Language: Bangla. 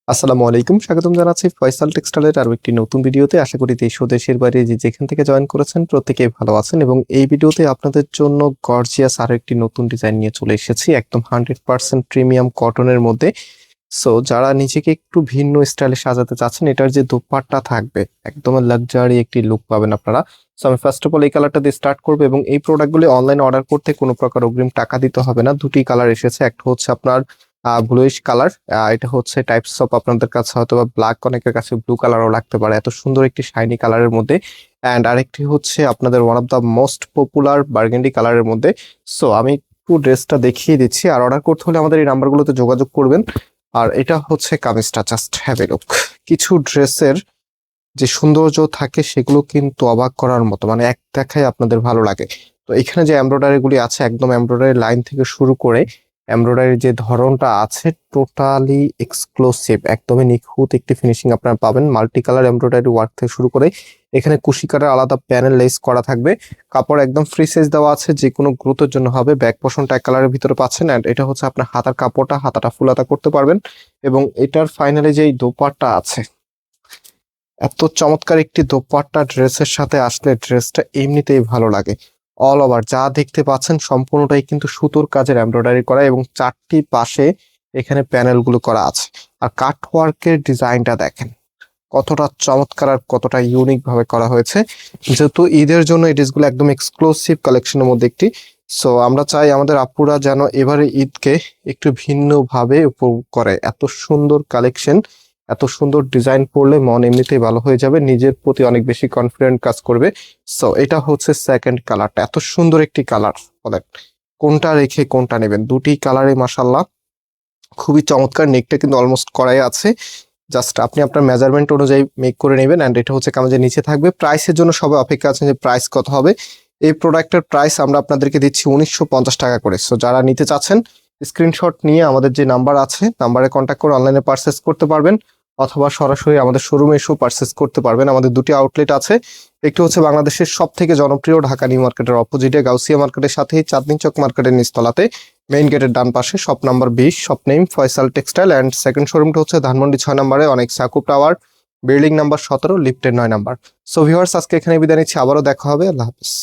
আসসালামু আলাইকুম, স্বাগতম জানাচ্ছি ফয়সাল টেক্সটাইলের আরো একটি নতুন ভিডিওতে। আশা করি দেশ ও দেশের বাইরে যে যেখান থেকে জয়েন করেছেন প্রত্যেকেই ভালো আছেন এবং এই ভিডিওতে আপনাদের জন্য গর্জিয়াস আরো একটি নতুন ডিজাইন নিয়ে চলে এসেছি, একদম 100% প্রিমিয়াম কটনের মধ্যে। সো যারা নিজেকে একটু ভিন্ন স্টাইলে সাজাতে চাচ্ছেন, এটার যে দোপাট্টা থাকবে একদম লাক্সারি একটি লুক পাবেন আপনারা। সো আমি ফার্স্ট অফ অল এই কালারটা দিয়ে স্টার্ট করবো এবং এই প্রোডাক্টগুলি অনলাইনে অর্ডার করতে কোনো প্রকার অগ্রিম টাকা দিতে হবে না। দুটি কালার এসেছে, একটা হচ্ছে আপনার ব্লুইশ কালার, এটা হচ্ছে টাইপস অফ, আপনাদের কাছে হয়তো বা ব্ল্যাক, অনেকের কাছে ব্লু কালারও লাগতে পারে, এত সুন্দর একটি শাইনি কালারের মধ্যে। অ্যান্ড আরেকটি হচ্ছে আপনাদের one of the most popular burgundy কালারের মধ্যে। সো আমি একটু ড্রেসটা দেখিয়ে দিচ্ছি, আর অর্ডার করতে হলে আমাদের এই নাম্বারগুলোতে যোগাযোগ করবেন। আর এটা হচ্ছে কামিজটা, জাস্ট হ্যাভ এ লুক। কিছু ড্রেসের যে সৌন্দর্য থাকে সেগুলো কিন্তু অবাক করার মতো, মানে এক দেখায় আপনাদের ভালো লাগে। তো এখানে যে এমব্রয়ডারি গুলি আছে, একদম এমব্রয়ডারি লাইন থেকে শুরু করে এমব্রয়ডারির যে ধরনটা আছে টোটালি এক্সক্লুসিভ, একদমই নিখুঁত একটি ফিনিশিং আপনারা পাবেন। মাল্টি কালার এমব্রয়ডারি ওয়ার্ক থেকে শুরু করে এখানে কুশি কাটার আলাদা প্যানেল লেস করা থাকবে। কাপড় একদম ফ্রি সাইজ দেওয়া আছে, যে কোনো গ্রোথের জন্য হবে। ব্যাক পোর্শনটা এক কালারের ভিতরে পাচ্ছেন, অ্যান্ড এটা হচ্ছে আপনার হাতার কাপড়টা, হাতাটা ফুলাতা করতে পারবেন। এবং এটার ফাইনালি যেই দোপাট্টা আছে, এত চমৎকার একটি দোপাট্টা ড্রেসের সাথে আসলে ড্রেসটা এমনিতেই ভালো লাগে। অল ওভার যা দেখতে পাচ্ছেন সম্পূর্ণটাই কিন্তু সুতোর কাজের এমব্রয়ডারি করা এবং চারটি পাশে এখানে প্যানেলগুলো করা আছে। আর কাট ওয়ার্কের ডিজাইনটা দেখেন কতটা চমৎকার আর কতটা ইউনিক ভাবে করা হয়েছে। যেহেতু ঈদের জন্য এই ড্রেসগুলো একদম এক্সক্লুসিভ কালেকশনের মধ্যে একটি। সো আমরা চাই আমাদের আপুরা যেন এবারে ঈদকে একটু ভিন্ন ভাবে উপভোগ করে। এত সুন্দর কালেকশন, এত সুন্দর ডিজাইন পড়লে মন এমনিতেই ভালো হয়ে যাবে, নিজের প্রতি অনেক বেশি কনফিডেন্ট কাজ করবে। সো এটা হচ্ছে সেকেন্ড কালারটা, এত সুন্দর একটি কালার, বলেন কোনটা রেখে কোনটা নেবেন। দুটি কালারে মাশাল্লাহ খুবই চমৎকার। নেকটা কিন্তু অলমোস্ট করাই আছে, জাস্ট আপনি আপনার মেজারমেন্ট অনুযায়ী মেক করে নেবেন। অ্যান্ড এটা হচ্ছে কামিজের নিচে থাকবে। প্রাইসের জন্য সবাই অপেক্ষা আছেন যে প্রাইস কত হবে। এই প্রোডাক্টের প্রাইস আমরা আপনাদেরকে দিচ্ছি 1950 টাকা করে। সো যারা নিতে চাচ্ছেন স্ক্রিনশট নিয়ে আমাদের যে নাম্বার আছে, নাম্বারে কন্ট্যাক্ট করে অনলাইনে পারচেস করতে পারবেন, অথবা সরাসরি আমাদের শোরুমে এসেও পারচেস করতে পারবেন। আমাদের দুটি আউটলেট আছে, একটি হচ্ছে বাংলাদেশের সব থেকে জনপ্রিয় ঢাকা নিউ মার্কেটের অপোজিটে গাউসিয়া মার্কেটের সাথেই চাঁদনী চক মার্কেটের নিচতলাতে, মেইন গেটের ডান পাশে, shop number 20, shop name Faisal textile. And second শোরুমটা হচ্ছে ধানমন্ডি 6 নম্বরে, অনেক সাকুব টাওয়ার, বিল্ডিং নাম্বার 17, লিফটের 9 নাম্বার। সো ভিউয়ার্স, আজকে এখানে বিদায় নিচ্ছি, আবারও দেখা হবে। আল্লাহ হাফেজ।